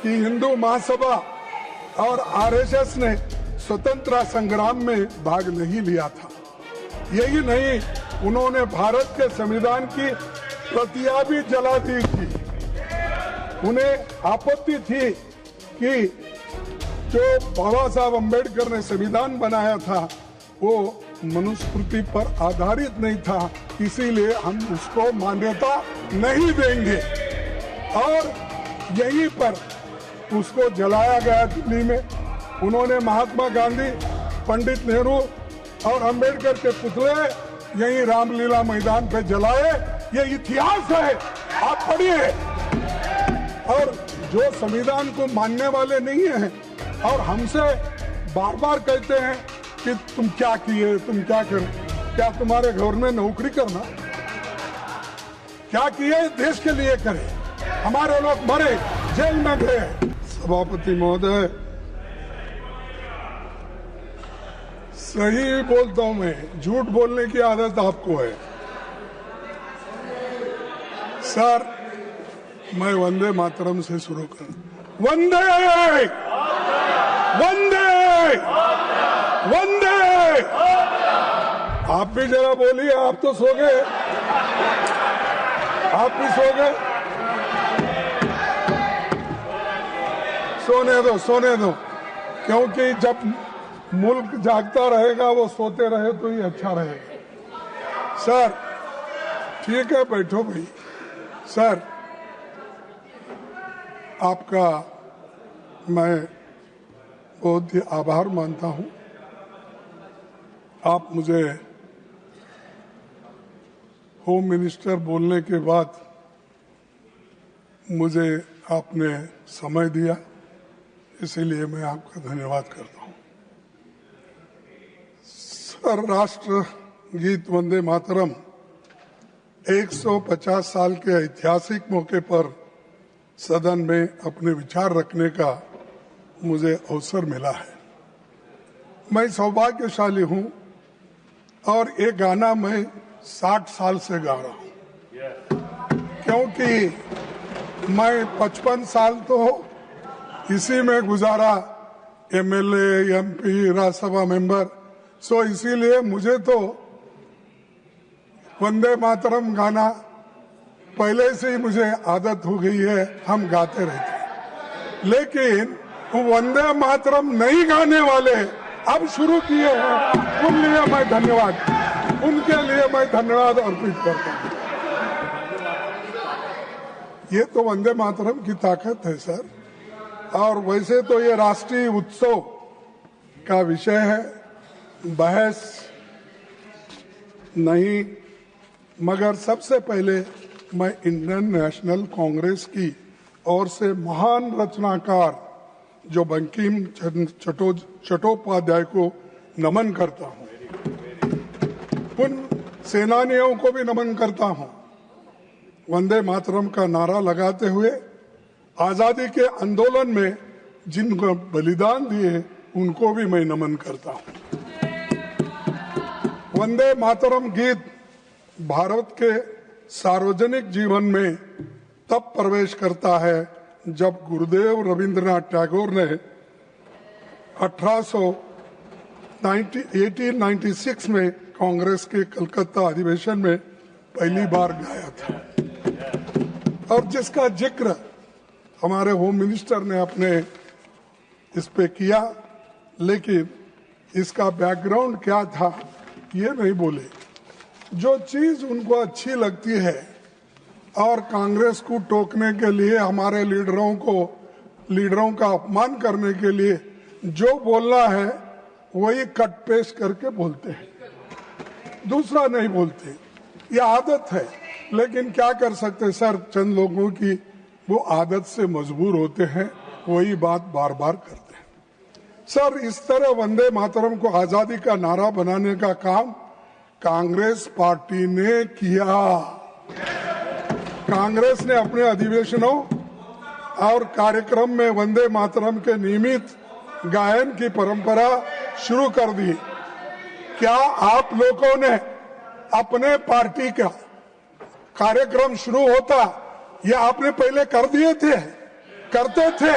कि हिंदू महासभा और आरएसएस ने स्वतंत्रता संग्राम में भाग नहीं लिया था। यही नहीं, उन्होंने भारत के संविधान की प्रतियां भी जला दी थी। उन्हें आपत्ति थी कि जो बाबा साहब अम्बेडकर ने संविधान बनाया था वो मनुस्मृति पर आधारित नहीं था, इसीलिए हम उसको मान्यता नहीं देंगे। और यहीं पर उसको जलाया गया दिल्ली में। उन्होंने महात्मा गांधी, पंडित नेहरू और अंबेडकर के पुतले यहीं रामलीला मैदान पे जलाए। ये इतिहास है, आप पढ़िए। और जो संविधान को मानने वाले नहीं हैं और हमसे बार बार कहते हैं कि तुम क्या किए, तुम क्या कर, क्या तुम्हारे घर में नौकरी करना, क्या किए देश के लिए करे। हमारे लोग मरे, जेल में गए। सभापति महोदय, सही बोलता हूं मैं, झूठ बोलने की आदत आपको है। सर, मैं वंदे मातरम से शुरू कर। वंदे वंदे वंदे। आप भी जरा बोलिए, आप तो सो गए, आप भी सो गए। सोने दो, क्योंकि जब मुल्क जागता रहेगा वो सोते रहे तो ही अच्छा रहेगा। सर, ठीक है, बैठो भाई। सर, आपका मैं बहुत ही आभार मानता हूं। आप मुझे होम मिनिस्टर बोलने के बाद मुझे आपने समय दिया, इसीलिए मैं आपका धन्यवाद करता हूं। सर, राष्ट्र गीत वंदे मातरम 150 साल के ऐतिहासिक मौके पर सदन में अपने विचार रखने का मुझे अवसर मिला है। मैं सौभाग्यशाली हूं और ये गाना मैं 60 साल से गा रहा हूं, क्योंकि मैं 55 साल तो इसी में गुजारा, एमएलए, एमपी, राज्यसभा मेंबर। सो इसीलिए मुझे तो वंदे मातरम गाना पहले से ही मुझे आदत हो गई है, हम गाते रहते। लेकिन वंदे मातरम नहीं गाने वाले अब शुरू किए हैं, उनके लिए मैं धन्यवाद अर्पित करता हूं। ये तो वंदे मातरम की ताकत है सर। और वैसे तो ये राष्ट्रीय उत्सव का विषय है, बहस नहीं, मगर सबसे पहले मैं इंडियन नेशनल कांग्रेस की ओर से महान रचनाकार जो बंकिम चट्टोपाध्याय को नमन करता हूं, उन सेनानियों को भी नमन करता हूं। वंदे मातरम का नारा लगाते हुए आजादी के आंदोलन में जिनको बलिदान दिए उनको भी मैं नमन करता हूं। वंदे मातरम गीत भारत के सार्वजनिक जीवन में तब प्रवेश करता है जब गुरुदेव रविंद्रनाथ टैगोर ने 1896 में कांग्रेस के कलकत्ता अधिवेशन में पहली बार गाया था, और जिसका जिक्र हमारे होम मिनिस्टर ने अपने इस पे किया, लेकिन इसका बैकग्राउंड क्या था ये नहीं बोले। जो चीज उनको अच्छी लगती है और कांग्रेस को टोकने के लिए, हमारे लीडरों का अपमान करने के लिए जो बोलना है वही कट पेस्ट करके बोलते हैं, दूसरा नहीं बोलते। ये आदत है, लेकिन क्या कर सकते सर, चंद लोगों की वो आदत से मजबूर होते हैं, वही बात बार बार करते हैं। सर, इस तरह वंदे मातरम को आजादी का नारा बनाने का काम कांग्रेस पार्टी ने किया। कांग्रेस ने अपने अधिवेशनों और कार्यक्रम में वंदे मातरम के नियमित गायन की परंपरा शुरू कर दी। क्या आप लोगों ने अपने पार्टी का कार्यक्रम शुरू होता, ये आपने पहले कर दिए थे? करते थे।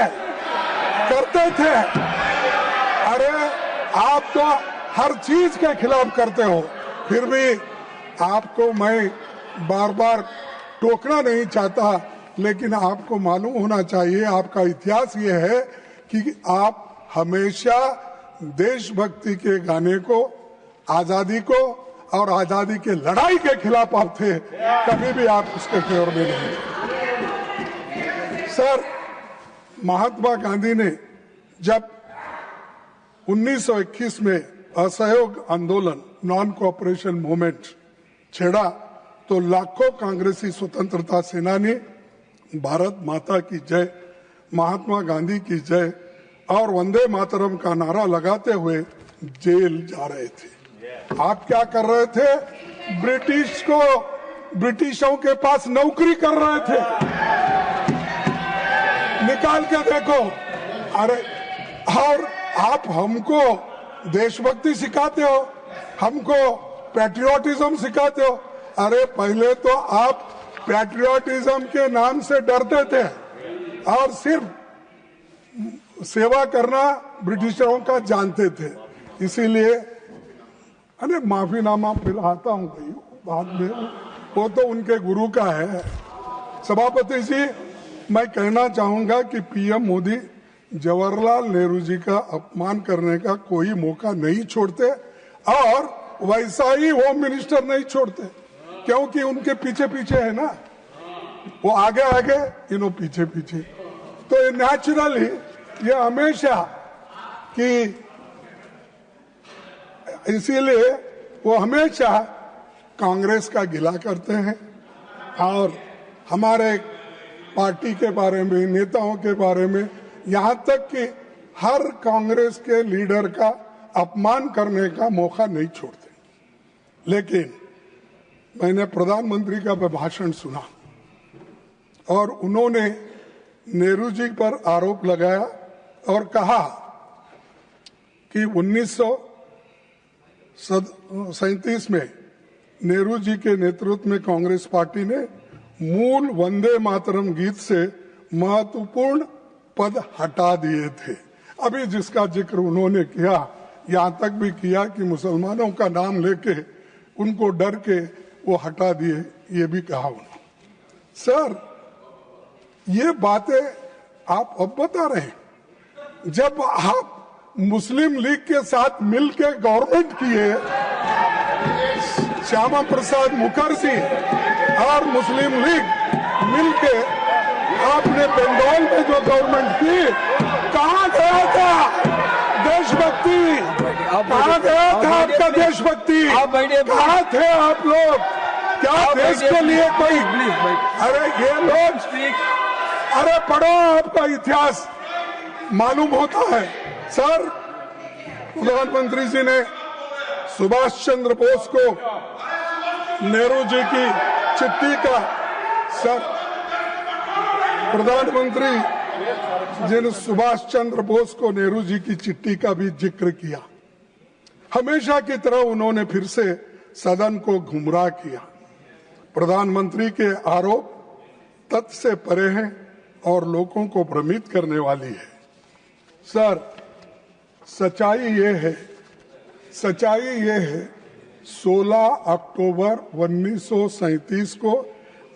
अरे आप तो हर चीज के खिलाफ करते हो, फिर भी आपको मैं बार बार टोकना नहीं चाहता, लेकिन आपको मालूम होना चाहिए, आपका इतिहास ये है कि आप हमेशा देशभक्ति के गाने को, आजादी को और आजादी के लड़ाई के खिलाफ आप थे, कभी भी आप उसके फेवर में नहीं थे। सर, महात्मा गांधी ने जब 1921 में असहयोग आंदोलन, नॉन कोऑपरेशन मूवमेंट छेड़ा, तो लाखों कांग्रेसी स्वतंत्रता सेनानी भारत माता की जय, महात्मा गांधी की जय और वंदे मातरम का नारा लगाते हुए जेल जा रहे थे। आप क्या कर रहे थे? ब्रिटिशों के पास नौकरी कर रहे थे। निकाल के देखो। अरे, और आप हमको देशभक्ति सिखाते हो, हमको पैट्रियोटिज्म सिखाते हो। अरे, पहले तो आप पैट्रियोटिज्म के नाम से डरते थे और सिर्फ सेवा करना ब्रिटिशरों का जानते थे। इसीलिए अरे माफीनामा पिलाता हूं भाई बाद में, वो तो उनके गुरु का है। सभापति जी, मैं कहना चाहूंगा कि पीएम मोदी जवाहरलाल नेहरू जी का अपमान करने का कोई मौका नहीं छोड़ते और वैसा ही होम मिनिस्टर नहीं छोड़ते, क्योंकि उनके पीछे पीछे है ना, वो आगे आगे, इन्हों पीछे पीछे। तो ये नेचुरली ये हमेशा कि इसीलिए वो हमेशा कांग्रेस का गिला करते हैं और हमारे पार्टी के बारे में, नेताओं के बारे में, यहाँ तक कि हर कांग्रेस के लीडर का अपमान करने का मौका नहीं छोड़ते। लेकिन मैंने प्रधानमंत्री का भाषण सुना और उन्होंने नेहरू जी पर आरोप लगाया और कहा कि 1937 में नेहरू जी के नेतृत्व में कांग्रेस पार्टी ने मूल वंदे मातरम गीत से महत्वपूर्ण पद हटा दिए थे। अभी जिसका जिक्र उन्होंने किया, यहाँ तक भी किया कि मुसलमानों का नाम लेके उनको डर के वो हटा दिए, ये भी कहा उन्होंने। सर, ये बातें आप अब बता रहे हैं, जब आप मुस्लिम लीग के साथ मिलकर गवर्नमेंट किए, श्यामा प्रसाद मुखर्जी और मुस्लिम लीग मिलके आपने बंगाल में जो गवर्नमेंट की, कहाँ गया था देशभक्ति? कहाँ गया था आपका देशभक्ति? कहाँ थे आप लोग? क्या देश के लिए कोई? अरे ये लोग, अरे पढ़ो, आपका इतिहास मालूम होता है। सर, प्रधानमंत्री जी ने सुभाष चंद्र बोस को नेहरू जी की चिट्ठी का, सर प्रधानमंत्री जी ने सुभाष चंद्र बोस को नेहरू जी की चिट्ठी का भी जिक्र किया। हमेशा की तरह उन्होंने फिर से सदन को गुमराह किया। प्रधानमंत्री के आरोप तथ्य से परे हैं और लोगों को भ्रमित करने वाली है। सर, सच्चाई ये है 16 अक्टूबर 1937 को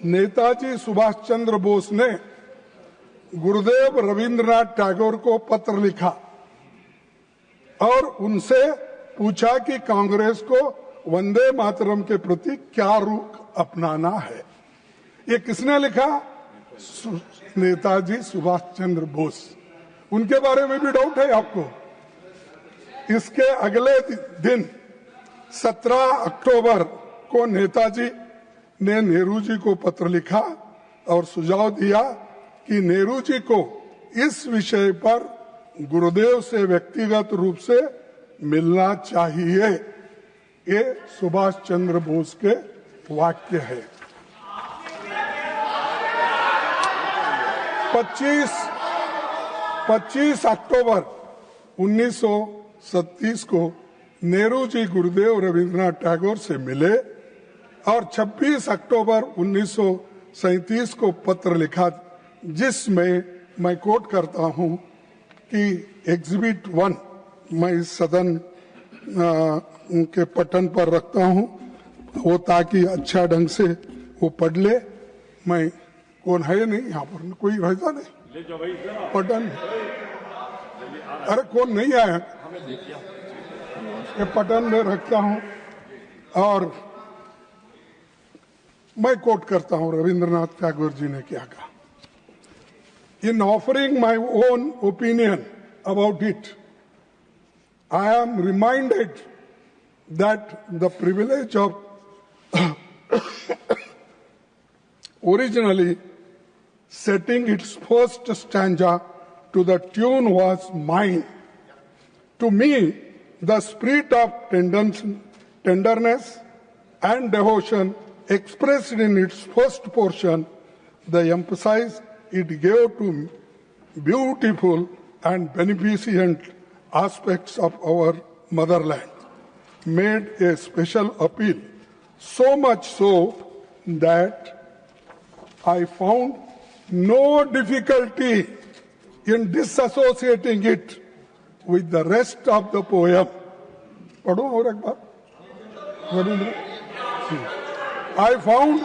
नेताजी सुभाष चंद्र बोस ने गुरुदेव रविंद्रनाथ टैगोर को पत्र लिखा और उनसे पूछा कि कांग्रेस को वंदे मातरम के प्रति क्या रुख अपनाना है। ये किसने लिखा? नेताजी सुभाष चंद्र बोस। उनके बारे में भी डाउट है आपको? इसके अगले दिन 17 अक्टूबर को नेताजी ने नेहरू जी को पत्र लिखा और सुझाव दिया कि नेहरू जी को इस विषय पर गुरुदेव से व्यक्तिगत रूप से मिलना चाहिए। ये सुभाष चंद्र बोस के वाक्य है। 25 अक्टूबर 1937 को नेहरू जी गुरुदेव रविंद्रनाथ टैगोर से मिले और 26 अक्टूबर 1937 को पत्र लिखा जिसमें मैं कोट करता हूं कि एग्जिबिट 1 मैं इस सदन के पटन पर रखता हूं, वो ताकि अच्छा ढंग से वो पढ़ ले। मैं कौन है नहीं यहाँ पर, कोई रहता नहीं पटन, अरे कौन नहीं आया, ये पटन में रखता हूं और मैं कोट करता हूं रविंद्रनाथ टैगोर जी ने क्या कहा। In offering my own opinion about it, I am reminded that the privilege of originally setting its first stanza to the tune was mine. To me, the spirit of tenderness and devotion expressed in its first portion, the emphasis it gave to beautiful and beneficent aspects of our motherland, made a special appeal, so much so that I found no difficulty in disassociating it with the rest of the poem. पढ़ो और एक बार, I found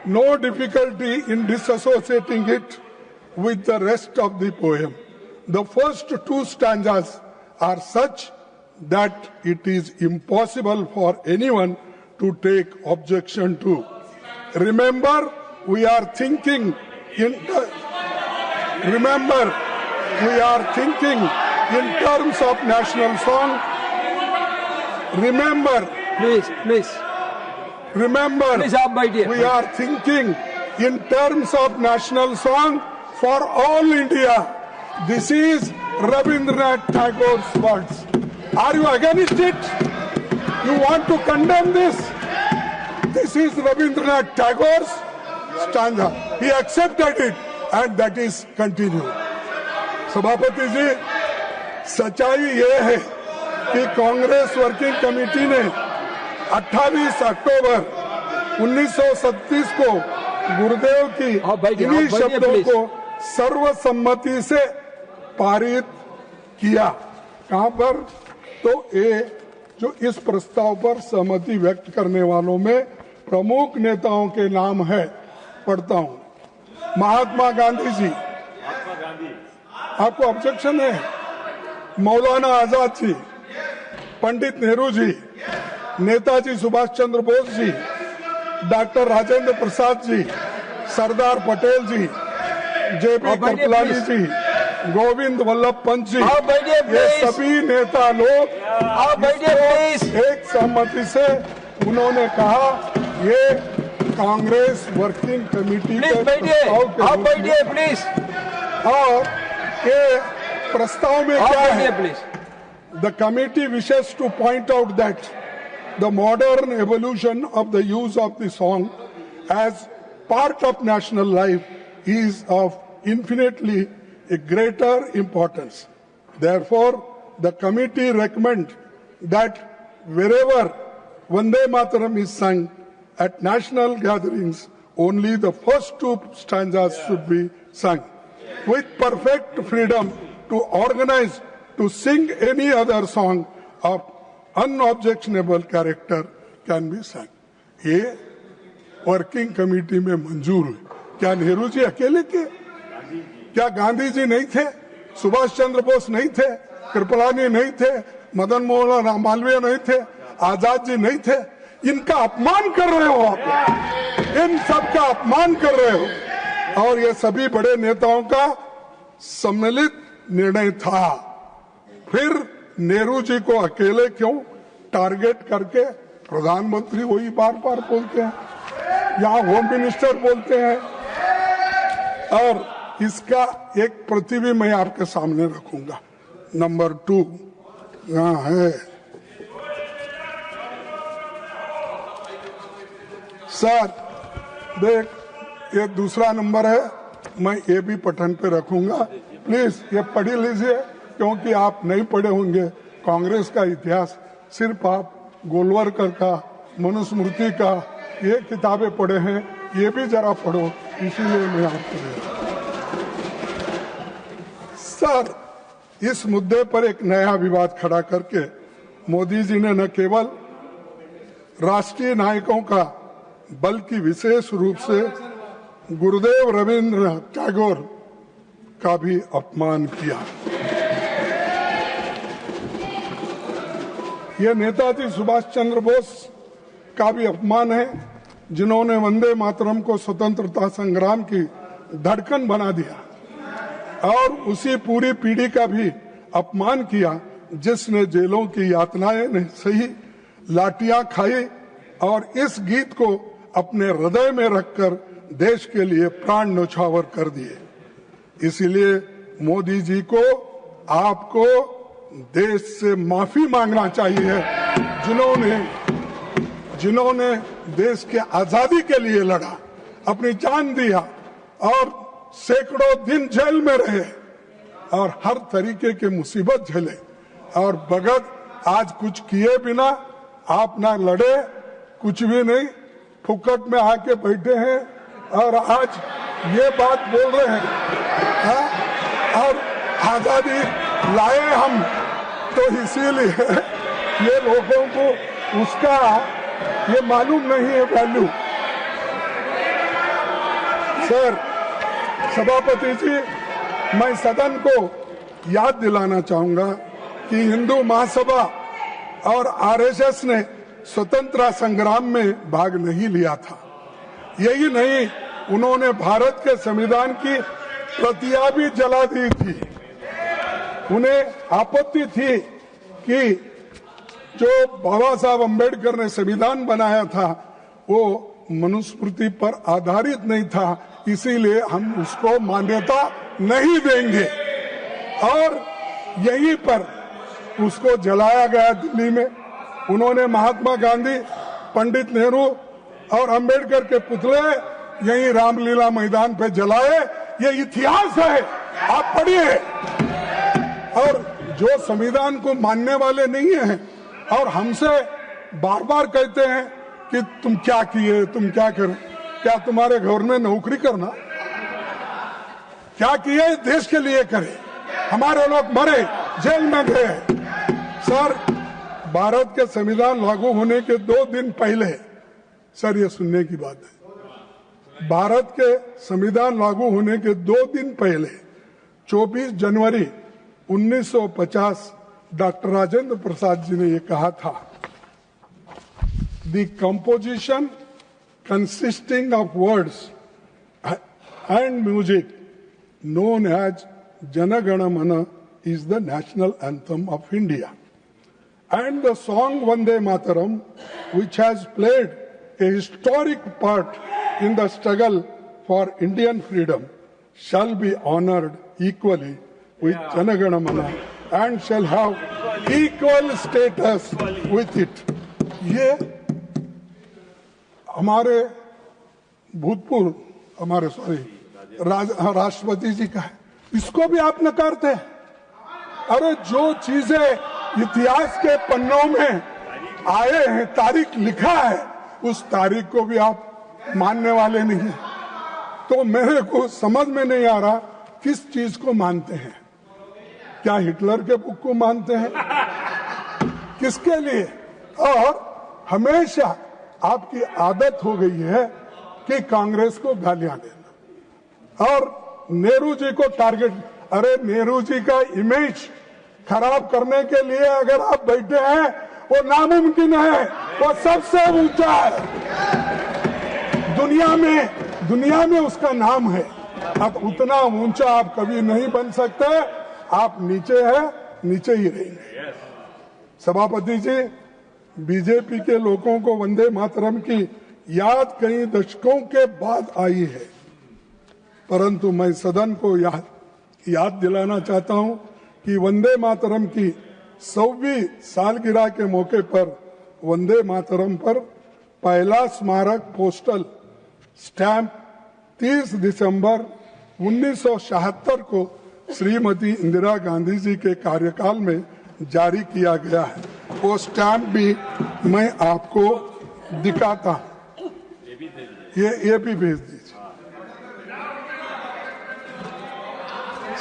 no difficulty in disassociating it with the rest of the poem. The first two stanzas are such that it is impossible for anyone to take objection to. Remember, we are thinking in terms of national song. Remember, please. Remember, Please, we are thinking in terms of national song for all India. This is Rabindranath Tagore's words. Are you against it? You want to condemn this? This is Rabindranath Tagore's stanza. He accepted it and that is continued. सभापति जी, सच्चाई ये है कि Congress working committee ने 28 अक्टूबर 1937 को गुरुदेव की इन्हीं शब्दों को सर्वसम्मति से पारित किया। कहां पर? तो ये जो इस प्रस्ताव पर सहमति व्यक्त करने वालों में प्रमुख नेताओं के नाम है, पढ़ता हूं। महात्मा गांधी जी, आपको ऑब्जेक्शन है? मौलाना आजाद जी, पंडित नेहरू जी, नेताजी सुभाष चंद्र बोस जी, डॉक्टर राजेंद्र प्रसाद जी, सरदार पटेल जी, जेपी कृपलानी जी, गोविंद वल्लभ पंत जी, ये सभी नेता लोग एक सहमति से उन्होंने कहा ये कांग्रेस वर्किंग कमेटी के और ये प्रस्ताव में क्या है? The committee wishes to point out that the modern evolution of the use of the song as part of national life is of infinitely a greater importance. Therefore, the committee recommends that wherever Vande Mataram is sung at national gatherings, only the first two stanzas should be sung. With perfect freedom to organize to sing any other song of unobjectionable character can be sang. ये working committee में मंजूर हुई। क्या नेहरू जी अकेले के? क्या गांधी जी नहीं थे? सुभाष चंद्र बोस नहीं थे? कृपलानी नहीं थे? मदन मोहन मालवीय नहीं थे? आजाद जी नहीं थे? इनका अपमान कर रहे हो आप, इन सब का अपमान कर रहे हो। और ये सभी बड़े नेताओं का सम्मिलित निर्णय था। फिर नेहरू जी को अकेले क्यों टारगेट करके प्रधानमंत्री वही बार बार बोलते हैं, यहाँ होम मिनिस्टर बोलते हैं। और इसका एक प्रति भी मैं आपके सामने रखूंगा। नंबर 2 यहाँ है सर, देख ये दूसरा नंबर है, मैं ये भी पठन पे रखूंगा। प्लीज ये पढ़ लीजिए, क्योंकि आप नहीं पढ़े होंगे कांग्रेस का इतिहास, सिर्फ आप गोलवरकर का, मनुस्मृति का ये किताबें पढ़े हैं, ये भी जरा पढ़ो, इसीलिए मैं आपको दे रहा हूं। सर, इस मुद्दे पर एक नया विवाद खड़ा करके मोदी जी ने न केवल राष्ट्रीय नायकों का बल्कि विशेष रूप से गुरुदेव रविंद्रनाथ टैगोर का भी अपमान किया। यह नेताजी सुभाष चंद्र बोस का भी अपमान है, जिन्होंने वंदे मातरम को स्वतंत्रता संग्राम की धड़कन बना दिया, और उसी पूरी पीढ़ी का भी अपमान किया जिसने जेलों की यातनाएं नहीं सही, लाठियां खाई और इस गीत को अपने हृदय में रखकर देश के लिए प्राण न्यौछावर कर दिए। इसीलिए मोदी जी को, आपको देश से माफी मांगना चाहिए, जिन्होंने देश के आजादी के लिए लड़ा, अपनी जान दिया और सैकड़ों दिन जेल में रहे और हर तरीके के मुसीबत झेले, और भगत आज कुछ किए बिना आप ना लड़े, कुछ भी नहीं, फुकट में आके बैठे हैं और आज ये बात बोल रहे हैं। और आजादी लाए हम तो इसीलिए ये लोगों को उसका ये मालूम नहीं है वैल्यू। सर, सभापति जी, मैं सदन को याद दिलाना चाहूंगा कि हिंदू महासभा और आरएसएस ने स्वतंत्रता संग्राम में भाग नहीं लिया था। यही नहीं, उन्होंने भारत के संविधान की प्रतियां भी जला दी थी। उन्हें आपत्ति थी कि जो बाबा साहब अम्बेडकर ने संविधान बनाया था वो मनुस्मृति पर आधारित नहीं था, इसीलिए हम उसको मान्यता नहीं देंगे, और यहीं पर उसको जलाया गया दिल्ली में। उन्होंने महात्मा गांधी, पंडित नेहरू और अंबेडकर के पुतले यही रामलीला मैदान पे जलाए। ये इतिहास है, आप पढ़िए। और जो संविधान को मानने वाले नहीं हैं और हमसे बार बार कहते हैं कि तुम क्या किए, तुम क्या करें, क्या तुम्हारे घर में नौकरी करना, क्या किए देश के लिए करे। हमारे लोग मरे, जेल में गए। सर, भारत के संविधान लागू होने के 2 दिन पहले, सर ये सुनने की बात है, भारत के संविधान लागू होने के 2 दिन पहले 24 जनवरी 1950 डॉक्टर राजेंद्र प्रसाद जी ने ये कहा था, the composition consisting of words and music known as Jana Gana Mana is the national anthem of India. And the song Vande Mataram, which has played a historic part in the struggle for Indian freedom, shall be honored equally with Jana Gana Mana and shall have equal status with it. ये हमारे भूतपूर्व, हमारे राष्ट्रपति जी का है, इसको भी आप नकारते हैं। अरे जो चीजें इतिहास के पन्नों में आए हैं, तारीख लिखा है, उस तारीख को भी आप मानने वाले नहीं हैं। तो मेरे को समझ में नहीं आ रहा किस चीज को मानते हैं। क्या हिटलर के बुक को मानते हैं, किसके लिए? और हमेशा आपकी आदत हो गई है कि कांग्रेस को गालियां देना और नेहरू जी को टारगेट। अरे नेहरू जी का इमेज खराब करने के लिए अगर आप बैठे हैं, वो नामुमकिन है, वो सबसे ऊंचा है दुनिया में उसका नाम है। अब उतना ऊंचा आप कभी नहीं बन सकते, आप नीचे है, नीचे ही रहेंगे। सभापति जी, बीजेपी के लोगों को वंदे मातरम की याद कई दशकों के बाद आई है, परंतु मैं सदन को याद दिलाना चाहता हूं कि वंदे मातरम की 100वीं सालगिरह के मौके पर वंदे मातरम पर पहला स्मारक पोस्टल स्टैंप 30 दिसंबर 1976 को श्रीमती इंदिरा गांधी जी के कार्यकाल में जारी किया गया है। वो स्टैंप भी मैं आपको दिखाता हूं, ये भी भेज दीजिए।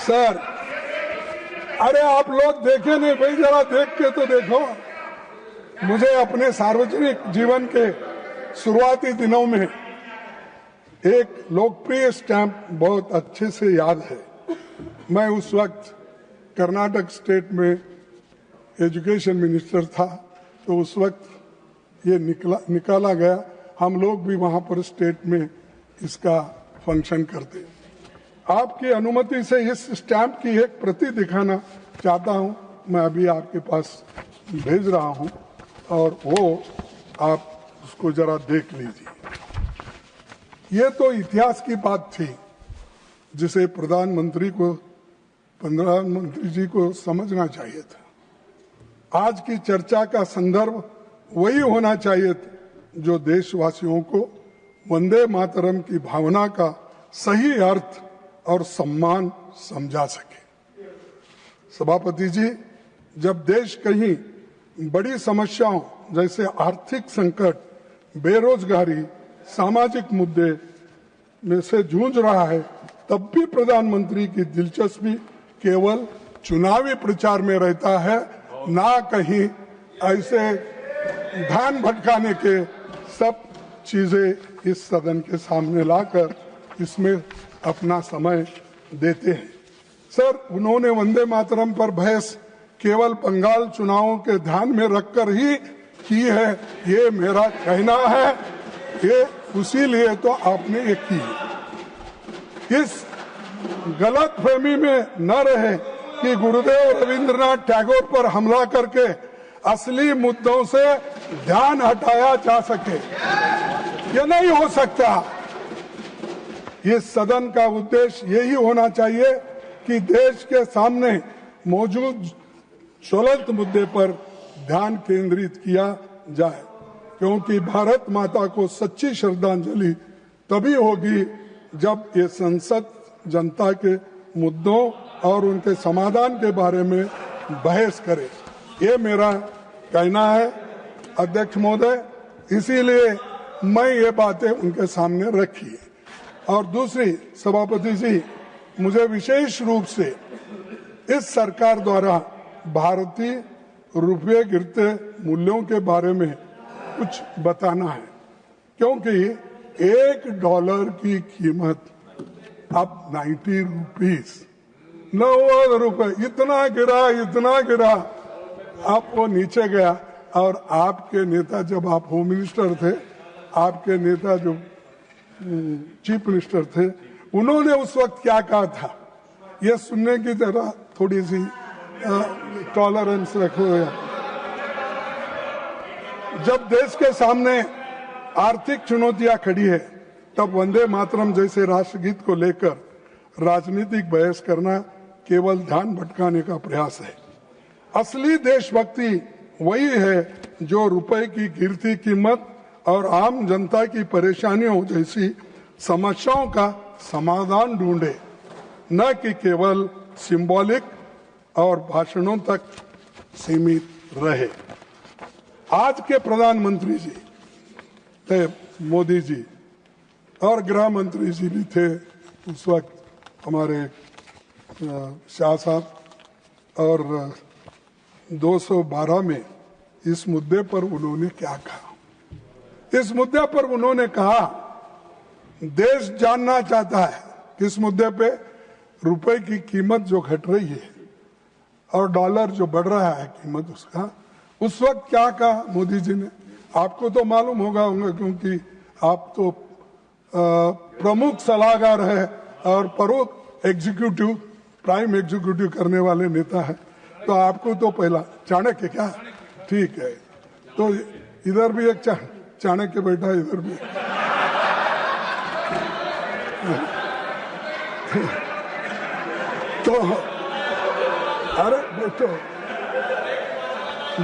सर, अरे आप लोग देखे नहीं भाई, जरा देख के तो देखो। मुझे अपने सार्वजनिक जीवन के शुरुआती दिनों में एक लोकप्रिय स्टैंप बहुत अच्छे से याद है। मैं उस वक्त कर्नाटक स्टेट में एजुकेशन मिनिस्टर था, तो उस वक्त ये निकाला गया। हम लोग भी वहां पर स्टेट में इसका फंक्शन करते। आपकी अनुमति से इस स्टैंप की एक प्रति दिखाना चाहता हूं। मैं अभी आपके पास भेज रहा हूं और वो आप उसको जरा देख लीजिए। ये तो इतिहास की बात थी जिसे प्रधानमंत्री जी को समझना चाहिए था। आज की चर्चा का संदर्भ वही होना चाहिए जो देशवासियों को वंदे मातरम की भावना का सही अर्थ और सम्मान समझा सके। सभापति जी, जब देश कहीं बड़ी समस्याओं जैसे आर्थिक संकट, बेरोजगारी, सामाजिक मुद्दे में से जूझ रहा है, तब भी प्रधानमंत्री की दिलचस्पी केवल चुनावी प्रचार में रहता है, ना कहीं ऐसे ध्यान भटकाने के सब चीजें इस सदन के सामने लाकर इसमें अपना समय देते हैं। सर, उन्होंने वंदे मातरम पर बहस केवल बंगाल चुनावों के ध्यान में रखकर ही की है, ये मेरा कहना है। ये उसीलिए तो आपने ये की। इस गलत फहमी में न रहे कि गुरुदेव रविंद्रनाथ टैगोर पर हमला करके असली मुद्दों से ध्यान हटाया जा सके। ये नहीं हो सकता। इस सदन का उद्देश्य यही होना चाहिए कि देश के सामने मौजूद ज्वलंत मुद्दे पर ध्यान केंद्रित किया जाए, क्योंकि भारत माता को सच्ची श्रद्धांजलि तभी होगी जब ये संसद जनता के मुद्दों और उनके समाधान के बारे में बहस करे। ये मेरा कहना है अध्यक्ष महोदय, इसीलिए मैं ये बातें उनके सामने रखी। और दूसरी, सभापति जी, मुझे विशेष रूप से इस सरकार द्वारा भारतीय रुपये गिरते मूल्यों के बारे में कुछ बताना है, क्योंकि $1 की कीमत अब 90 रुपीस, 90 रुपए, इतना गिरा, अब वो नीचे गया। और आपके नेता, जब आप होम मिनिस्टर थे, आपके नेता जो चीफ मिनिस्टर थे, उन्होंने उस वक्त क्या कहा था, ये सुनने की तरह थोड़ी सी टॉलरेंस रखो। जब देश के सामने आर्थिक चुनौतियां खड़ी है, तब वंदे मातरम जैसे राष्ट्रगीत को लेकर राजनीतिक बहस करना केवल ध्यान भटकाने का प्रयास है। असली देशभक्ति वही है जो रुपए की गिरती कीमत और आम जनता की परेशानियों जैसी समस्याओं का समाधान ढूंढे, न कि केवल सिंबॉलिक और भाषणों तक सीमित रहे। आज के प्रधानमंत्री जी थे मोदी जी, और गृह मंत्री जी भी थे उस वक्त हमारे शाह साहब, और 212 में इस मुद्दे पर उन्होंने क्या कहा। इस मुद्दे पर उन्होंने कहा, देश जानना चाहता है किस मुद्दे पे, रुपए की कीमत जो घट रही है और डॉलर जो बढ़ रहा है कीमत उसका। उस वक्त क्या कहा मोदी जी ने, आपको तो मालूम होगा क्योंकि आप तो प्रमुख सलाहकार है और प्रमुख एग्जीक्यूटिव, प्राइम एग्जीक्यूटिव करने वाले नेता है, तो आपको तो पहला चाणक्य, क्या ठीक है, तो इधर भी एक चाणक्य बैठा, इधर भी तो अरे बेटो,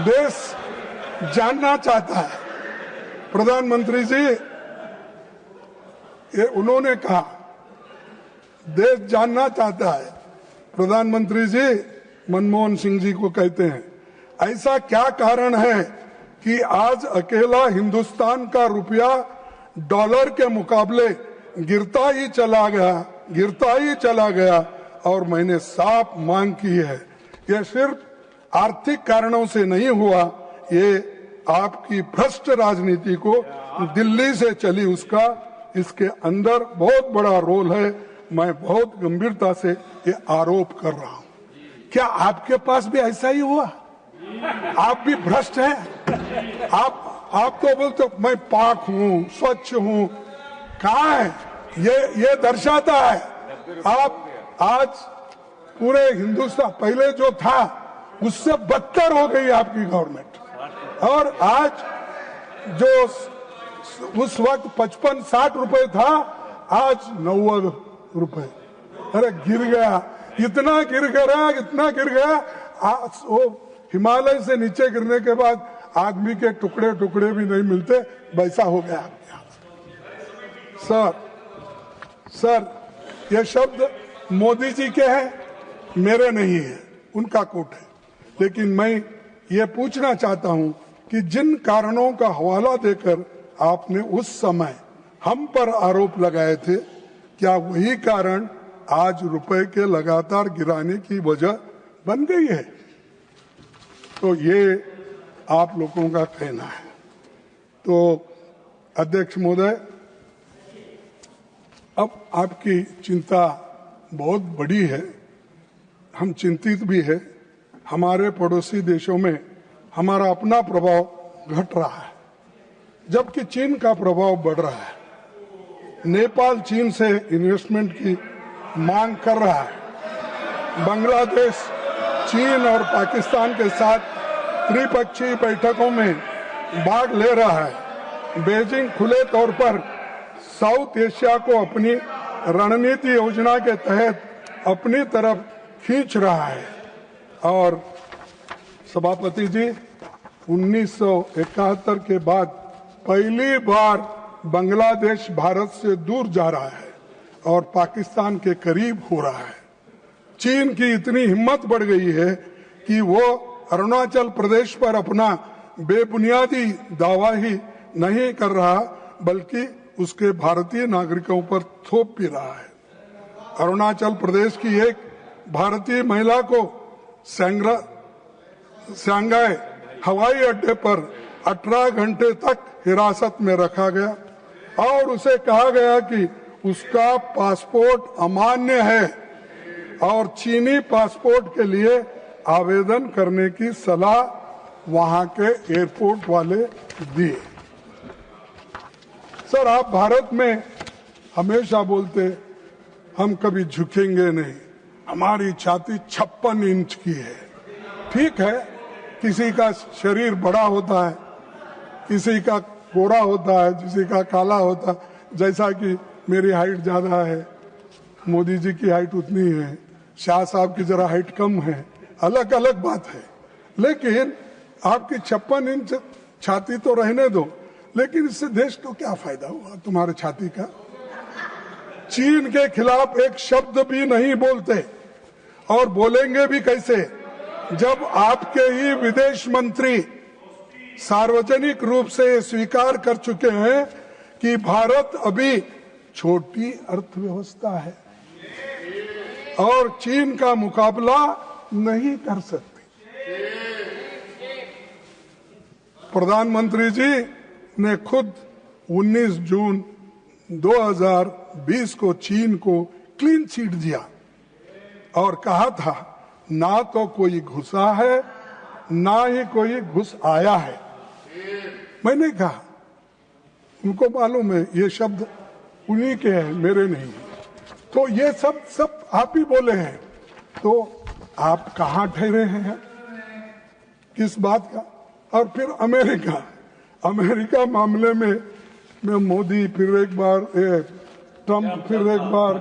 देश जानना चाहता है। प्रधानमंत्री जी, ये उन्होंने कहा, देश जानना चाहता है। प्रधानमंत्री जी मनमोहन सिंह जी को कहते हैं, ऐसा क्या कारण है कि आज अकेला हिंदुस्तान का रुपया डॉलर के मुकाबले गिरता ही चला गया, और मैंने साफ मांग की है ये सिर्फ आर्थिक कारणों से नहीं हुआ, ये आपकी भ्रष्ट राजनीति को दिल्ली से चली उसका इसके अंदर बहुत बड़ा रोल है। मैं बहुत गंभीरता से ये आरोप कर रहा हूं। क्या आपके पास भी ऐसा ही हुआ? आप भी भ्रष्ट हैं? आप तो बोलते मैं पाक हूं, स्वच्छ हूं। कहाँ है ये दर्शाता है आप आज पूरे हिंदुस्तान, पहले जो था उससे बदतर हो गई आपकी गवर्नमेंट। और आज जो उस वक्त 55-60 रुपए था, आज 90 रुपए। अरे गिर गया, इतना गिर गया। वो हिमालय से नीचे गिरने के बाद आदमी के टुकड़े टुकड़े भी नहीं मिलते, वैसा हो गया आपके हाथ। सर ये शब्द मोदी जी के हैं, मेरे नहीं है, उनका कोट है। लेकिन मैं ये पूछना चाहता हूं कि जिन कारणों का हवाला देकर आपने उस समय हम पर आरोप लगाए थे, क्या वही कारण आज रुपए के लगातार गिराने की वजह बन गई है? तो ये आप लोगों का कहना है। तो अध्यक्ष महोदय, अब आपकी चिंता बहुत बड़ी है, हम चिंतित भी है। हमारे पड़ोसी देशों में हमारा अपना प्रभाव घट रहा है, जबकि चीन का प्रभाव बढ़ रहा है। नेपाल चीन से इन्वेस्टमेंट की मांग कर रहा है। बांग्लादेश चीन और पाकिस्तान के साथ त्रिपक्षीय बैठकों में भाग ले रहा है। बीजिंग खुले तौर पर साउथ एशिया को अपनी रणनीति योजना के तहत अपनी तरफ खींच रहा है। और सभापति जी, 1971 के बाद पहली बार बांग्लादेश भारत से दूर जा रहा है और पाकिस्तान के करीब हो रहा है। चीन की इतनी हिम्मत बढ़ गई है कि वो अरुणाचल प्रदेश पर अपना बेबुनियादी दावा ही नहीं कर रहा, बल्कि उसके भारतीय नागरिकों पर थोप भी रहा है। अरुणाचल प्रदेश की एक भारतीय महिला को सांघाई हवाई अड्डे पर 18 घंटे तक हिरासत में रखा गया और उसे कहा गया कि उसका पासपोर्ट अमान्य है और चीनी पासपोर्ट के लिए आवेदन करने की सलाह वहां के एयरपोर्ट वाले दिए। सर, आप भारत में हमेशा बोलते हम कभी झुकेंगे नहीं, हमारी छाती 56 इंच की है। ठीक है, किसी का शरीर बड़ा होता है, किसी का गोरा होता है, किसी का काला होता है। जैसा कि मेरी हाइट ज्यादा है, मोदी जी की हाइट उतनी है, शाह साहब की जरा हाइट कम है, अलग अलग बात है। लेकिन आपकी 56 इंच छाती तो रहने दो, लेकिन इससे देश को क्या फायदा हुआ तुम्हारे छाती का? चीन के खिलाफ एक शब्द भी नहीं बोलते और बोलेंगे भी कैसे, जब आपके ही विदेश मंत्री सार्वजनिक रूप से स्वीकार कर चुके हैं कि भारत अभी छोटी अर्थव्यवस्था है और चीन का मुकाबला नहीं कर सकती। प्रधानमंत्री जी ने खुद 19 जून 2020 को चीन को क्लीन चिट दिया और कहा था ना तो कोई घुसा है ना ही कोई घुस आया है। मैंने कहा, उनको मालूम है ये शब्द उन्हीं के हैं, मेरे नहीं। तो ये सब आप ही बोले हैं, तो आप कहाँ ठहरे हैं, किस बात का? और फिर अमेरिका मामले में मोदी फिर एक बार, ट्रम्प फिर एक बार,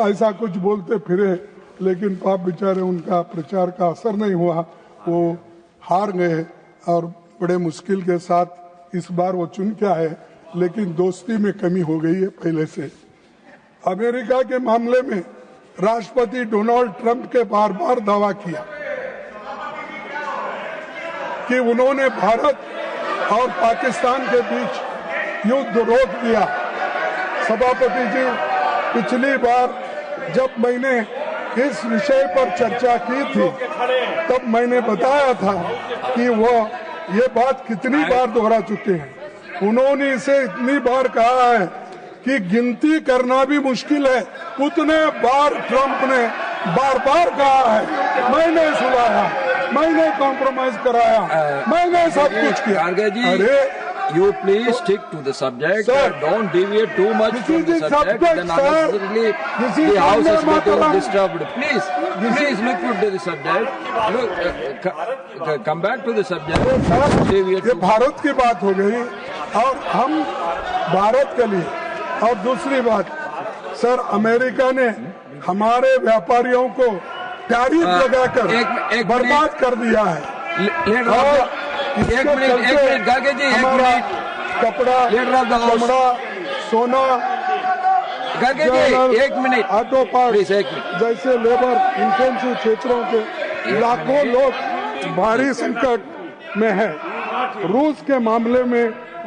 ऐसा कुछ बोलते फिरे, लेकिन पाप बेचारे उनका प्रचार का असर नहीं हुआ, वो हार गए और बड़े मुश्किल के साथ इस बार वो चुन के आए। लेकिन दोस्ती में कमी हो गई है पहले से। अमेरिका के मामले में राष्ट्रपति डोनाल्ड ट्रंप के बार बार दावा किया कि उन्होंने भारत और पाकिस्तान के बीच युद्ध रोक दिया। सभापति जी, पिछली बार जब मैंने इस विषय पर चर्चा की थी तब मैंने बताया था कि वो ये बात कितनी बार दोहरा चुके हैं। उन्होंने इसे इतनी बार कहा है कि गिनती करना भी मुश्किल है, उतने बार ट्रंप ने बार बार कहा है मैंने सुनाया, मैंने कॉम्प्रोमाइज कराया, मैंने सब कुछ किया। अरे you please stick to the subject. Sir, don't deviate too much from the subject. Then unnecessarily the house is getting disturbed. Please look to the subject. Look, come back to the subject. ये भारत की बात हो गई और हम भारत के लिए, और दूसरी बात सर, अमेरिका ने हमारे व्यापारियों को टैरिफ लगाकर बर्बाद कर दिया है। और एक मिनट गागे जी, हमारा कपड़ा, चमड़ा, सोना, गागे जी एक मिनट, ऑटो पार्ट्स जैसे लेबर इंटेंसिव क्षेत्रों के लाखों लोग भारी संकट में है। रूस के मामले में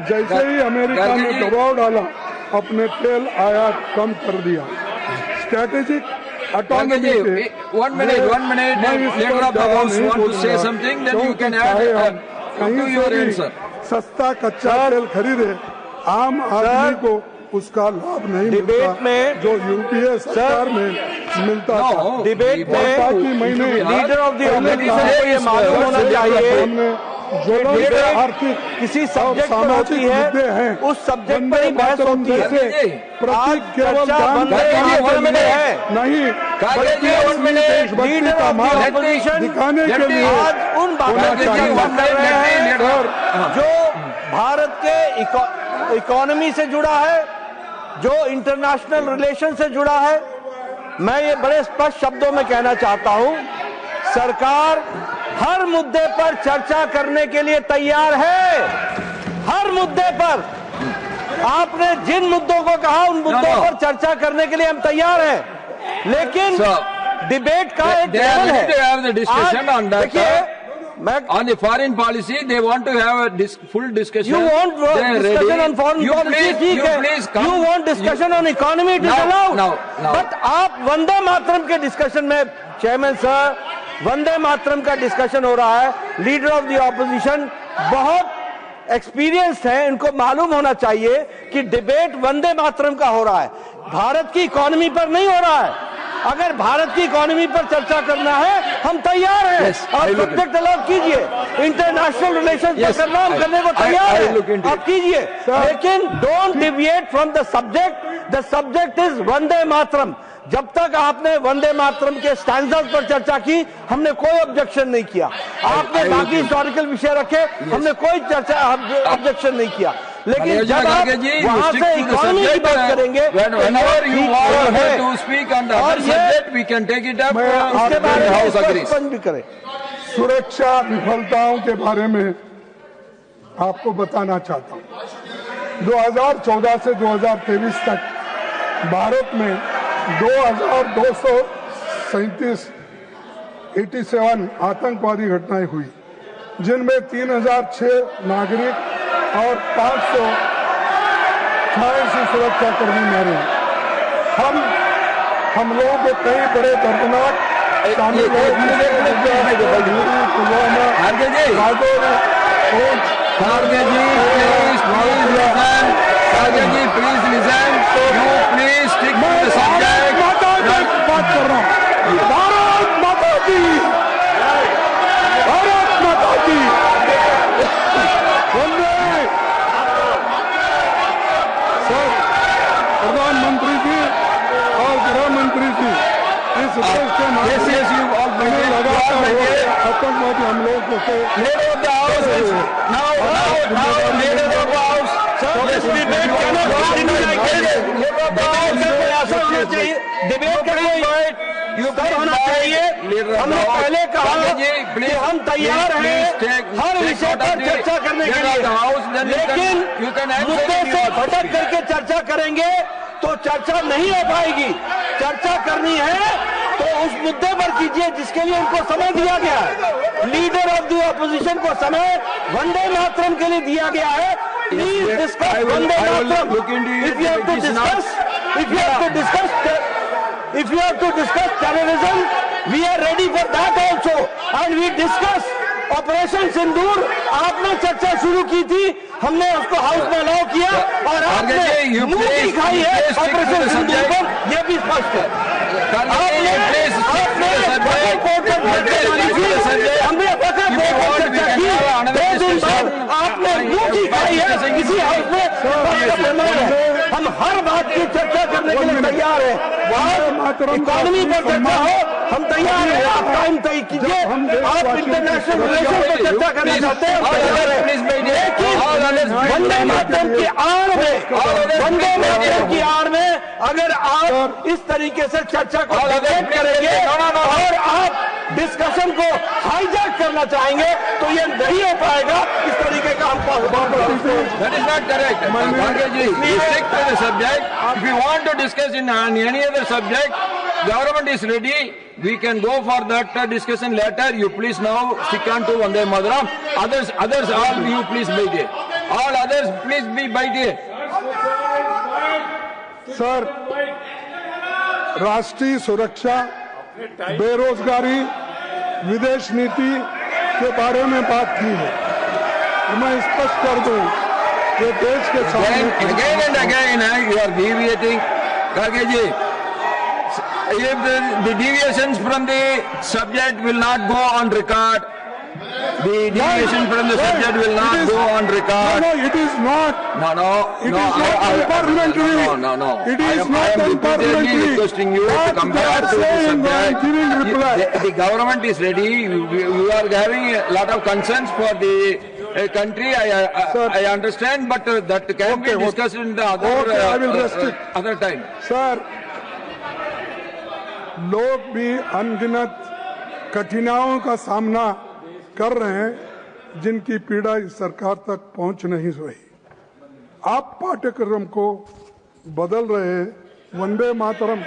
जैसे ही अमेरिका ने दबाव डाला, अपने तेल आयात कम कर दिया। स्ट्रैटेजिक autonomy के one minute. Leader of the House want to say something, then you can add to your answer. सस्ता कच्चा तेल खरीदे, आम आदमी को उसका लाभ नहीं मिलता में जो यूपीए सरकार में मिलता था। डिबेट में लीडर ऑफ द ऑपोजिशन को ये मालूम होना चाहिए जो लोग आर्थिक किसी सब्जेक्ट पर होती है, उस सब्जेक्ट पर ही बहस होती है। प्रतीक केवल नहीं, लीडर ऑफ द ऑपोजिशन दिखाने के लिए आज उन बातों की चर्चा कर रहे हैं जो भारत के इकोनॉमी से जुड़ा है, जो इंटरनेशनल रिलेशन से जुड़ा है। मैं ये बड़े स्पष्ट शब्दों में कहना चाहता हूं, सरकार हर मुद्दे पर चर्चा करने के लिए तैयार है। हर मुद्दे पर आपने जिन मुद्दों को कहा, उन मुद्दों पर चर्चा करने के लिए हम तैयार हैं, लेकिन डिबेट का एक लेवल है। देखिए, on the foreign policy, they want to have a full discussion. You want discussion on foreign policy, ठीक है। You want discussion on economy, it is allowed. But आप वंदे मातरम के डिस्कशन में, चेयरमैन सर, वंदे मातरम का डिस्कशन हो रहा है। लीडर ऑफ द ऑपोजिशन बहुत एक्सपीरियंस्ड है, इनको मालूम होना चाहिए कि डिबेट वंदे मातरम का हो रहा है, भारत की इकोनॉमी पर नहीं हो रहा है। अगर भारत की इकोनॉमी पर चर्चा करना है, हम तैयार हैं। आप सब्जेक्ट अलॉट कीजिए, इंटरनेशनल रिलेशन पर करना, हम करने को तैयार हैं, आप कीजिए, लेकिन don't deviate from the subject. The subject is Vande Mataram. जब तक आपने वंदे मातरम के स्टैंडर्ड पर चर्चा की, हमने कोई ऑब्जेक्शन नहीं किया। आपने बाकी हिस्टोरिकल विषय रखे, हमने कोई चर्चा ऑब्जेक्शन नहीं किया। लेकिन जब आप वहां से इकोनॉमी की बात करेंगे, उसके बारे में भी करें। सुरक्षा विफलताओं के बारे में आपको बताना चाहता हूं। 2014 से 2023 तक भारत में 2237 आतंकवादी घटनाएं हुई, जिनमें 3006 नागरिक और 586 सुरक्षाकर्मी मारे। हम लोगों को कई बड़े दर्दनाक शामिल बात कर रहा हूँ। भारत माता की, भारत माता की। सर, प्रधानमंत्री जी और गृह मंत्री जी इस देश के लगातार आतंकवादी हमलों को डिबेट होना चाहिए। हमने पहले कहा कि हम तैयार हैं हर विषय पर चर्चा करने के लिए, लेकिन मुद्दे से भटक करके चर्चा करेंगे तो चर्चा नहीं हो पाएगी। चर्चा करनी है तो उस मुद्दे पर कीजिए जिसके लिए उनको समय दिया गया है। लीडर ऑफ द ऑपोजिशन को समय वंदे मातरम के लिए दिया गया है। Please discuss Vande Mataram. If you have to discuss if you have to discuss terrorism, we are ready for that also, and we discuss Operation Sindoor. आपने चर्चा शुरू की थी, हमने उसको हाउस में अलाउ किया, और आपने मुंह दिखाई है ऑपरेशन सिंदूर पर, यह भी स्पष्ट है। हमने चर्चा की, 2 दिन बाद आपने मुंह दिखाई है किसी हाउस में। हम हर बात की चर्चा करने के लिए तैयार हैं। इकोनॉमी पर चर्चा हो, हम तैयार हैं। आप टाइम तय कीजिए, आप इंटरनेशनल रिलेशन पर चर्चा करना चाहते हैं, हम तैयार हैं। लेकिन वंदे मातरम की आड़ में, वंदे मातरम की आड़ में अगर आप इस तरीके से चर्चा को डिबेट करेंगे और आप डिस्कशन को हाईजैक करना चाहेंगे, तो ये नहीं हो पाएगा। इस तरीके का हम That is not correct. Bhargav ji, you stick to the subject. If you want to discuss on any other subject, government is ready. We can go for that discussion later. You please now stick on to Vande Mataram. Others, all you please by day. All others, please be by day. Sir, राष्ट्रीय सुरक्षा, बेरोजगारी, विदेश नीति के बारे में बात की है। मैं स्पष्ट कर दूं कि देश के सामने again and again you are deviating. Bhargav ji, if the deviations from the subject will not go on record, the deviation from the subject will not go on record. No, it is not. No. It is not unparliamentary. No. It is not I am repeatedly unparliamentary. requesting you to come They back are to the saying I am subject. giving reply. The government is ready. You are having a lot of concerns for the country. I understand, but that can be discussed in the I will restrict. other time. Sir, लोग भी अनगिनत कठिनाइयों का सामना कर रहे हैं, जिनकी पीड़ा इस सरकार तक पहुंच नहीं रही। आप पाठ्यक्रम को बदल रहे हैं। वंदे मातरम,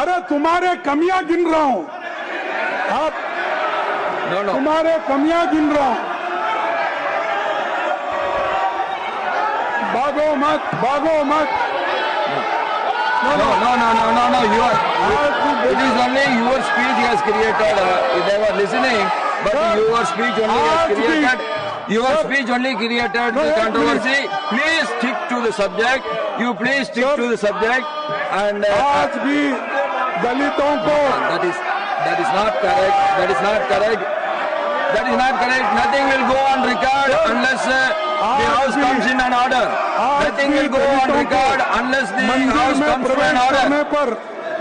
अरे तुम्हारे कमियां गिन रहा हूं, आप No. तुम्हारे कमियां गिन रहा हूं। भागो मत। No. You are. It is only your speech has created. They were listening, but your speech only has created. Your speech only created the controversy. Please stick to the subject. You please stick to the subject. And आज भी दलितों को that is not correct. That is not correct. Nothing will go on record unless the house comes in an order. Nothing will go on record unless the house comes to an order.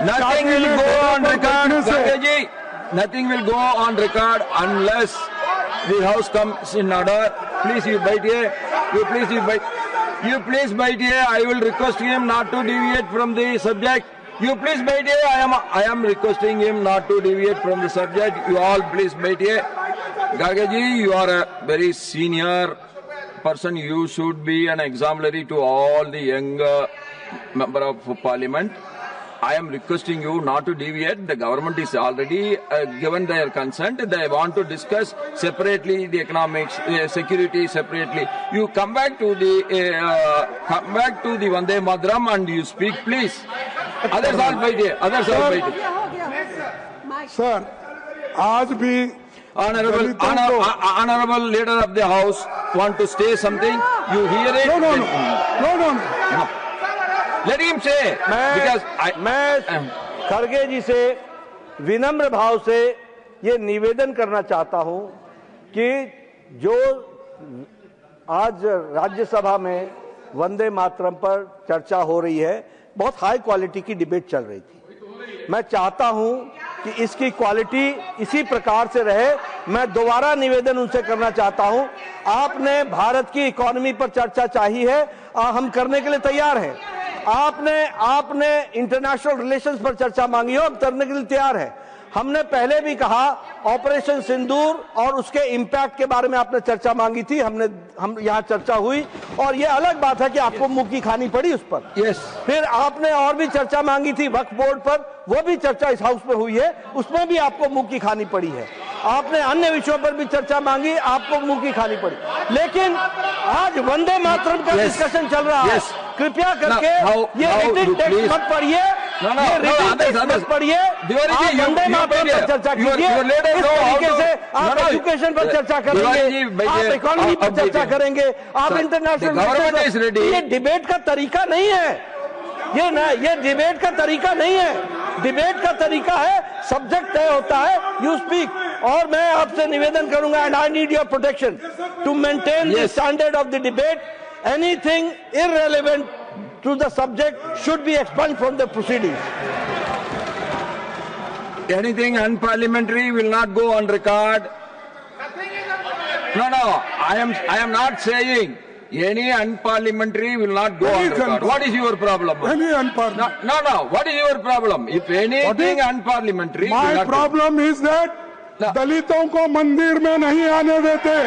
Nothing will go on record, Bhargav ji. Nothing will go on record unless the house comes in order. Please, you bite here. You please bite here. I will request him not to deviate from the subject. You please bite here. I am requesting him not to deviate from the subject. You all please bite here. Bhargav ji, you are a very senior person. You should be an exemplary to all the young member of parliament. I am requesting you not to deviate. The government is already given their consent. They want to discuss separately the economics, security separately. You come back to the Vande Mataram and you speak, please. Others all by day. Sir, आज भी Honorable leader of the house want to say something. You hear it? No. Let him say. मैं खड़गे जी से विनम्र भाव से ये निवेदन करना चाहता हूं कि जो आज राज्यसभा में वंदे मातरम पर चर्चा हो रही है, बहुत हाई क्वालिटी की डिबेट चल रही थी। मैं चाहता हूं कि इसकी क्वालिटी इसी प्रकार से रहे। मैं दोबारा निवेदन उनसे करना चाहता हूं, आपने भारत की इकोनॉमी पर चर्चा चाहिए है, हम करने के लिए तैयार हैं। आपने इंटरनेशनल रिलेशंस पर चर्चा मांगी हो, हम करने के लिए तैयार हैं। हमने पहले भी कहा ऑपरेशन सिंदूर और उसके इंपैक्ट के बारे में आपने चर्चा मांगी थी, हम यहाँ चर्चा हुई, और ये अलग बात है कि आपको मुंह की खानी पड़ी उस पर। Yes. फिर आपने और भी चर्चा मांगी थी वक्फ बोर्ड पर, वो भी चर्चा इस हाउस में हुई है, उसमें भी आपको मुंह की खानी पड़ी है। आपने अन्य विषयों पर भी चर्चा मांगी, आपको मुंह की खानी पड़ी। लेकिन आज वंदे मातरम का डिस्कशन चल रहा है। कृपया करके now- ये now रिटिन you टेक्स्ट please- मत पढ़िए, No, no, ये no, रिटिन others, टेक्स्ट others. मत पढ़िए, Diwali ji, आप you- वंदे you मातरम बैठिए. पर चर्चा Your- कीजिए, your leader इस know how तरीके to- से No, आप no, एजुकेशन पर चर्चा Diwali ji, करेंगे, बैठिए. आप इकोनॉमी पर अब चर्चा बैठिए. करेंगे, आप Sir, international the government is ready. ये डिबेट का तरीका नहीं है, ये डिबेट का तरीका नहीं है। डिबेट का तरीका है, सब्जेक्ट तय होता है, यू स्पीक। और मैं आपसे निवेदन करूंगा, and I need your protection to maintain the Yes. Standard of the debate. Anything irrelevant to the subject should be expunged from the proceedings. Anything unparliamentary will not go on record. No, I am not saying any unparliamentary will not go on Anything. record. What is your problem? Any unparliamentary. No. What is your problem? If anything unparliamentary, will My not go. problem is that No. दलितों को मंदिर में नहीं आने देते।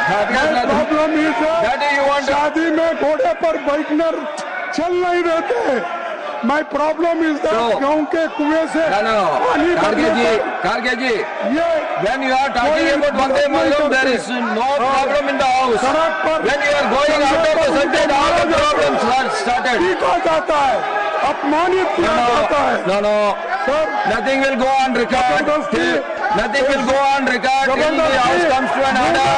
That is My nothing. problem is That is you want to- शादी में घोड़े पर बैठकर चल नहीं देते। My problem is that So- गांव के कुएं से No. पानी भरने Karge ji, पर ये when you are talking कोई about Vande बात नहीं Mataram, there करते। is no problem in the house. सड़क पर When you are going out of the subject, all the problems are started. पीटा जाता है, अपमानित किया जाता है। No. Sir, Nothing will go on record. जबरदस्ती- Nothing will go on record till the house comes to an order.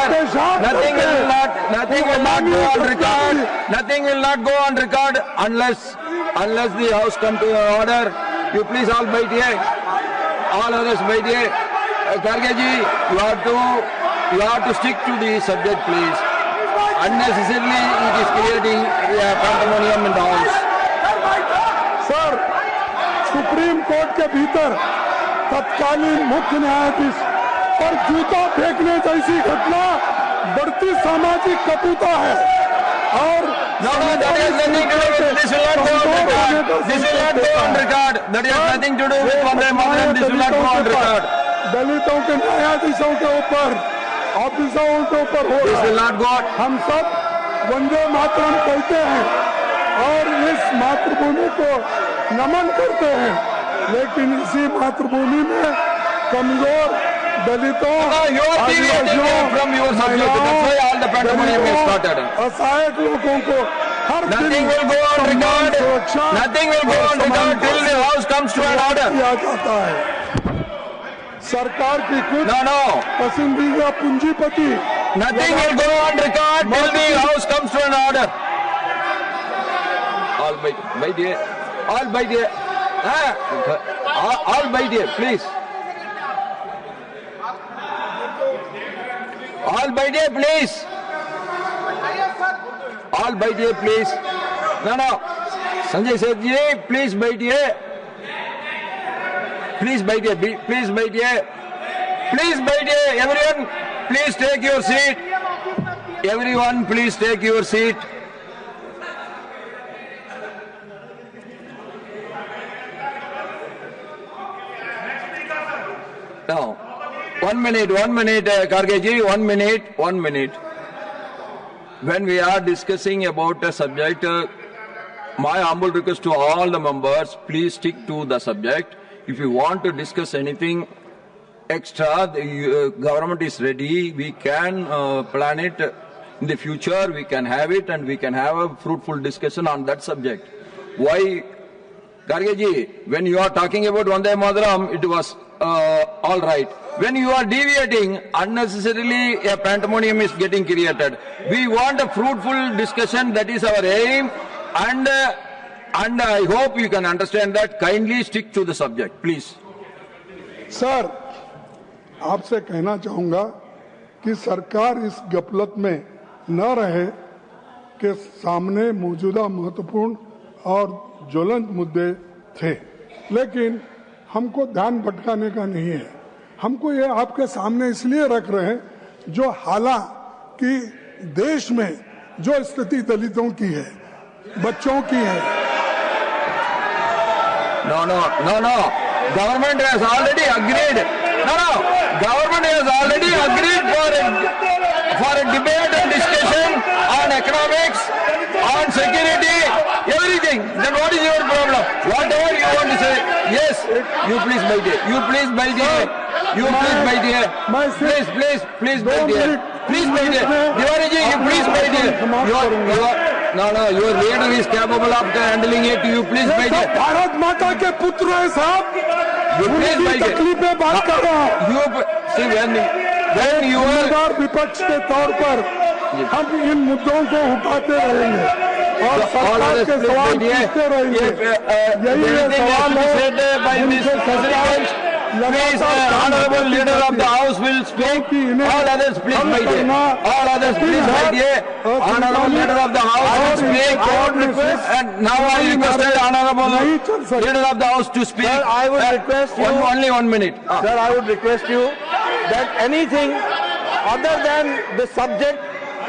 Nothing will not go on record. Nothing will not go on record unless the house come to an order. You please all wait here. All others wait here. Karge ji, you have to stick to the subject, please. Unnecessarily, it is creating pandemonium in the house. Sir, supreme court के भीतर तत्कालीन मुख्य न्यायाधीश पर जूता फेंकने जैसी घटना बढ़ती सामाजिक कटुता है और No, that has nothing to do with this. Will not go on record. This will not go on record. That has nothing to do with Vande Mataram. This will not go on record. दलितों के न्यायाधीशों के ऊपर, ऑफिसरों के ऊपर हो This रहा will है। not go on. हम सब वंदे मातरम कहते हैं और इस मातृभूमि को नमन करते हैं, लेकिन इसी मातृभूमि में कमजोर दलितों, You are deviating from your subject. That's why all the pandemonium is started. असहायक लोगों को हर दिन Nothing will go on सम्मान, record. सुरक्षा Nothing will go और on record till the house comes to an order. किया जाता है। सरकार की कुछ No. पसंदीदा पूंजीपति Nothing will go on record till the house comes to an order. All wait here. All wait here. All wait here, please. All wait here, please. All wait here, please. No. Sanjay Seth ji, please wait here. Please wait here. Please wait here. Please wait here. Everyone, please take your seat. Everyone, please take your seat. Now, 1 minute, Karge ji, 1 minute. When we are discussing about a subject, my humble request to all the members, please stick to the subject. If you want to discuss anything extra, the government is ready. We can plan it in the future. We can have it and we can have a fruitful discussion on that subject. Why, Karge ji, when you are talking about Vande Mataram, it was all right. When you are deviating, unnecessarily a pandemonium is getting created. We want a fruitful discussion, that is our aim, and I hope you can understand that. Kindly stick to the subject, please. Sir, आपसे कहना चाहूंगा कि सरकार इस गफलत में न रहे कि सामने मौजूदा महत्वपूर्ण और ज्वलंत मुद्दे थे, लेकिन हमको ध्यान भटकाने का नहीं है। हमको ये आपके सामने इसलिए रख रहे हैं जो हालांकि देश में जो स्थिति दलितों की है, बच्चों की है। No. Government has already agreed. No. Government has already agreed for a debate and discussion on economics, on security, everything. Then what is your problem? Whatever you want to say, yes, you please wait here. You please wait here. You please wait here. Please wait here. Please wait here. Diwali ji, you please wait here. No, your leader is capable of handling it. You please ये make सब it. Bharat माता के पुत्र है साहब, You please उनकी make it. तकलीफें बात कर रहा हूँ। You see when you are जिम्मेदार विपक्ष के तौर पर हम इन मुद्दों को उठाते रहेंगे और सरकार के सवाल पूछते रहेंगे। यही ये सवाल है जिनसे सरकार Please, honorable leader of the house will speak. All others please wait. All others please wait. Honorable leader of the house will speak. And now I requested honorable leader of the house to speak. Sir, I would request you. Only 1 minute. Sir, I would request you that anything other than the subject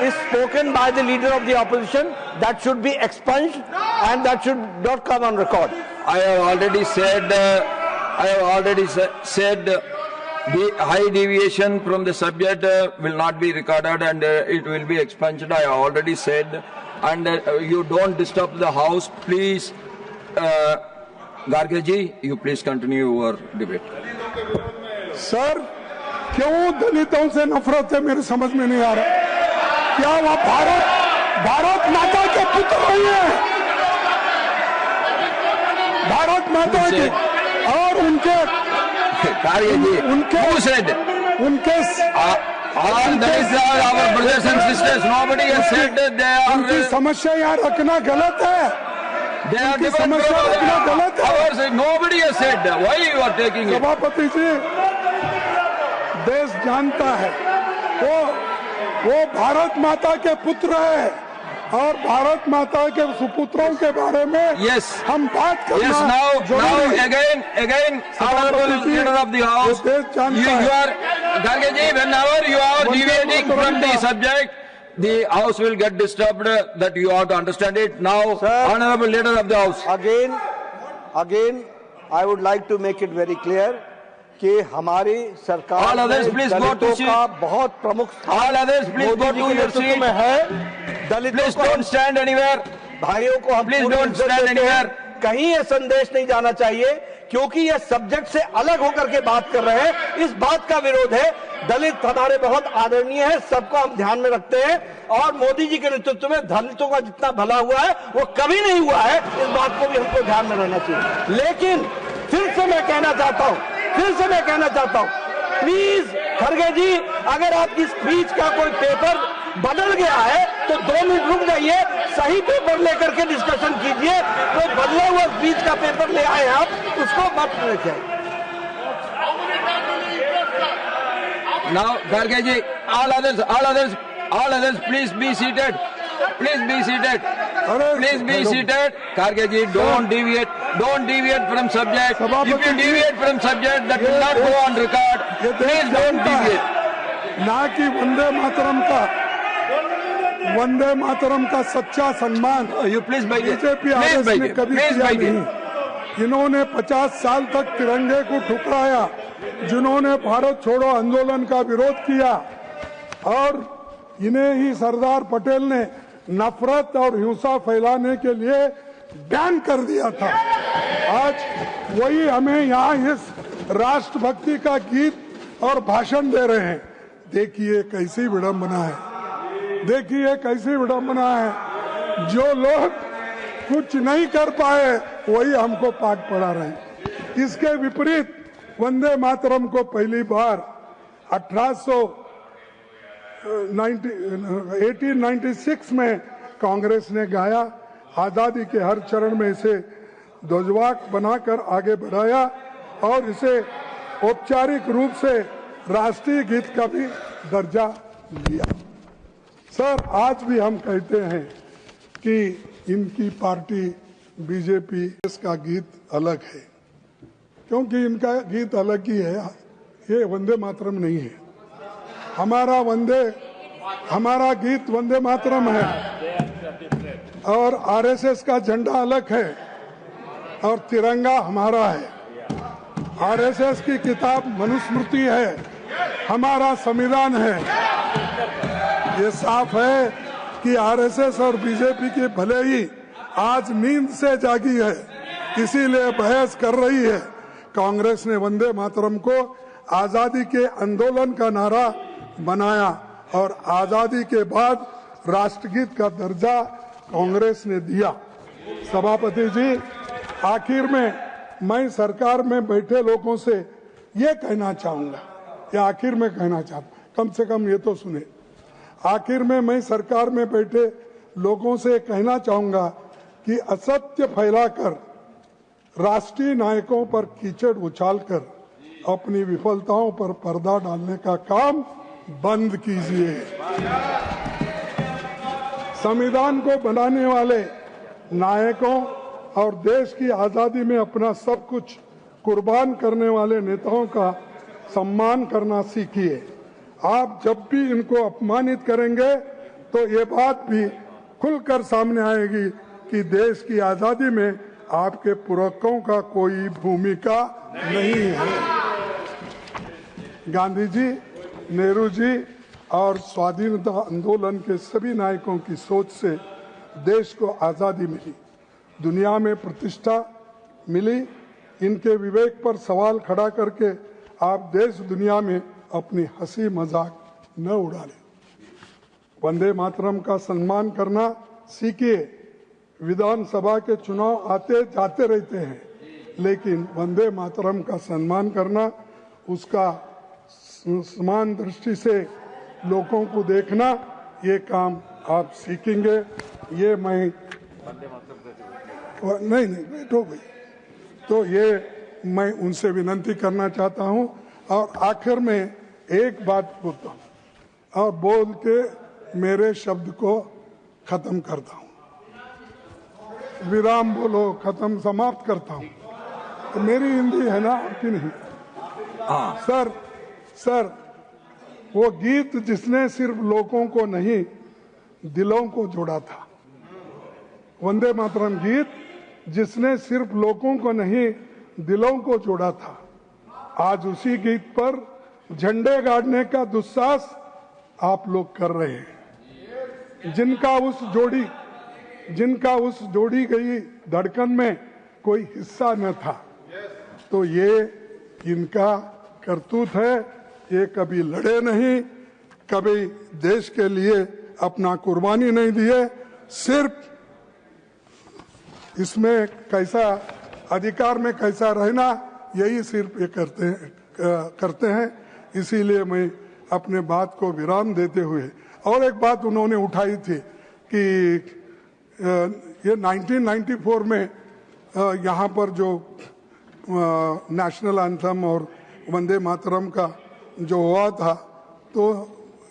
is spoken by the leader of the opposition, that should be expunged and that should not come on record. I have already said the high deviation from the subject will not be recorded and it will be expunged. I have already said, and you don't disturb the house, please. Garge ji, you please continue your debate. Sir, क्यों दलितों से नफरत है मेरे समझ में नहीं आ रहा। क्या वह भारत माता के पुत्र नहीं है? भारत माता के और उनके Who said? All these are our brothers and sisters. Nobody has said that they उनकी are. समस्या यहाँ रखना गलत है। They are उनकी different समस्या रखना गलत है। ours. Nobody has said. Why you are taking it? सभापति जी, देश जानता है वो भारत माता के पुत्र है और भारत माता के सुपुत्रों के बारे में Yes. हम बात करना Yes, now जरूरी है। again, honorable leader of the house, ये देश जानता you है। are, Garge ji, whenever you are deviating from the subject, the house will get disturbed, that you have to understand it. Now, Sir. honorable leader of the house. Again, I would like to make it very clear कि हमारी सरकार All others में please go to दलितों seat. का बहुत प्रमुख All others please Modi go ji to के your नेतृत्व seat. में है। दलितों Please को don't stand anywhere. भाइयों को हम Please पूरी don't इज्जत stand देते हैं। anywhere. कहीं ये संदेश नहीं जाना चाहिए क्योंकि ये सब्जेक्ट से अलग होकर के बात कर रहे हैं। इस बात का विरोध है। दलित हमारे बहुत आदरणीय है, सबको हम ध्यान में रखते हैं और मोदी जी के नेतृत्व में दलितों का जितना भला हुआ है वो कभी नहीं हुआ है। इस बात को भी हमको ध्यान में रहना चाहिए। लेकिन फिर से मैं कहना चाहता हूं, प्लीज खड़गे जी, अगर आपकी स्पीच का कोई पेपर बदल गया है तो 2 मिनट रुक जाइए, सही पेपर लेकर के डिस्कशन कीजिए। तो बदला हुआ स्पीच का पेपर ले आए आप, उसको मत लेके आइए। Now, Garge ji, all others, please be seated. Please be seated. Please be seated. Garge ji, don't deviate from subject. If you deviate from subject, that will not go on record. Please don't deviate. ना कि वंदे मातरम का सच्चा सम्मान You please make it. BJP Please RS make ने it. कभी Please किया make it. नहीं। इन्होंने 50 साल तक तिरंगे को ठुकराया, जिन्होंने भारत छोड़ो आंदोलन का विरोध किया और इन्हें ही सरदार पटेल ने नफरत और हिंसा फैलाने के लिए बैन कर दिया था। आज वही हमें यहाँ इस राष्ट्रभक्ति का गीत और भाषण दे रहे हैं। देखिए कैसी विडंबना है, देखिए कैसी विडंबना है। जो लोग कुछ नहीं कर पाए वही हमको पाठ पढ़ा रहे हैं। इसके विपरीत वंदे मातरम को पहली बार 1896 में कांग्रेस ने गाया। आजादी के हर चरण में इसे ध्वजवाहक बनाकर आगे बढ़ाया और इसे औपचारिक रूप से राष्ट्रीय गीत का भी दर्जा दिया। सर, आज भी हम कहते हैं कि इनकी पार्टी बीजेपी, इसका गीत अलग है, क्योंकि इनका गीत अलग ही है। ये वंदे मातरम नहीं है। हमारा गीत वंदे मातरम है और आरएसएस का झंडा अलग है और तिरंगा हमारा है। आरएसएस की किताब मनुस्मृति है, हमारा संविधान है। ये साफ है कि आरएसएस और बीजेपी की भले ही आज नींद से जागी है, इसीलिए बहस कर रही है। कांग्रेस ने वंदे मातरम को आजादी के आंदोलन का नारा बनाया और आजादी के बाद राष्ट्रगीत का दर्जा कांग्रेस ने दिया। सभापति जी, आखिर में मैं सरकार में बैठे लोगों से ये कहना चाहूंगा, या आखिर में कहना चाहता, कम से कम ये तो सुने। आखिर में मैं सरकार में बैठे लोगों से कहना चाहूंगा कि असत्य फैलाकर राष्ट्रीय नायकों पर कीचड़ उछालकर अपनी विफलताओं पर पर्दा डालने का काम बंद कीजिए। संविधान को बनाने वाले नायकों और देश की आजादी में अपना सब कुछ कुर्बान करने वाले नेताओं का सम्मान करना सीखिए। आप जब भी इनको अपमानित करेंगे तो ये बात भी खुलकर सामने आएगी कि देश की आजादी में आपके पूर्वजों का कोई भूमिका नहीं है। गांधी जी, नेहरू जी और स्वाधीनता आंदोलन के सभी नायकों की सोच से देश को आजादी मिली, दुनिया में प्रतिष्ठा मिली। इनके विवेक पर सवाल खड़ा करके आप देश दुनिया में अपनी हंसी मजाक न उड़ालें। वंदे मातरम का सम्मान करना सीखिए। विधानसभा के चुनाव आते जाते रहते हैं, लेकिन वंदे मातरम का सम्मान करना, उसका समान दृष्टि से लोगों को देखना, ये काम आप सीखेंगे। ये मैं नहीं बैठो भाई, तो ये मैं उनसे विनती करना चाहता हूं। और आखिर में एक बात बोलता हूं और बोल के मेरे शब्द को खत्म करता हूं। विराम बोलो, खत्म, समाप्त करता हूं। तो मेरी हिंदी है ना, आपकी नहीं? सर, वो गीत जिसने सिर्फ लोगों को नहीं दिलों को जोड़ा था, वंदे मातरम गीत जिसने सिर्फ लोगों को नहीं दिलों को जोड़ा था, आज उसी गीत पर झंडे गाड़ने का दुस्साहस आप लोग कर रहे हैं। जिनका उस जोड़ी गई धड़कन में कोई हिस्सा न था, तो ये इनका करतूत है। ये कभी लड़े नहीं, कभी देश के लिए अपना कुर्बानी नहीं दिए, सिर्फ इसमें कैसा अधिकार में कैसा रहना, यही सिर्फ ये करते हैं। इसीलिए मैं अपने बात को विराम देते हुए, और एक बात उन्होंने उठाई थी कि ये 1994 में यहाँ पर जो नेशनल एंथम और वंदे मातरम का जो हुआ था, तो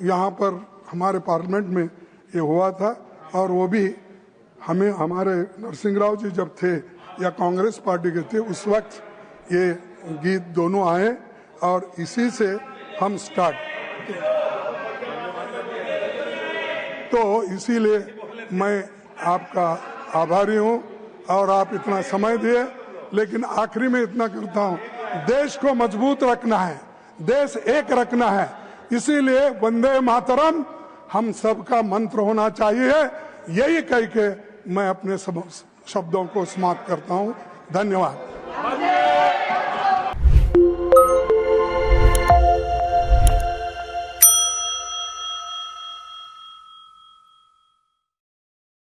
यहाँ पर हमारे पार्लियामेंट में ये हुआ था, और वो भी हमें हमारे नरसिंह राव जी जब थे या कांग्रेस पार्टी के थे, उस वक्त ये गीत दोनों आए और इसी से हम स्टार्ट। तो इसीलिए मैं आपका आभारी हूं और आप इतना समय दिए। लेकिन आखिरी में इतना करता हूं, देश को मजबूत रखना है, देश एक रखना है, इसीलिए वंदे मातरम हम सबका मंत्र होना चाहिए। यही कह के मैं अपने शब्दों को समाप्त करता हूं। धन्यवाद।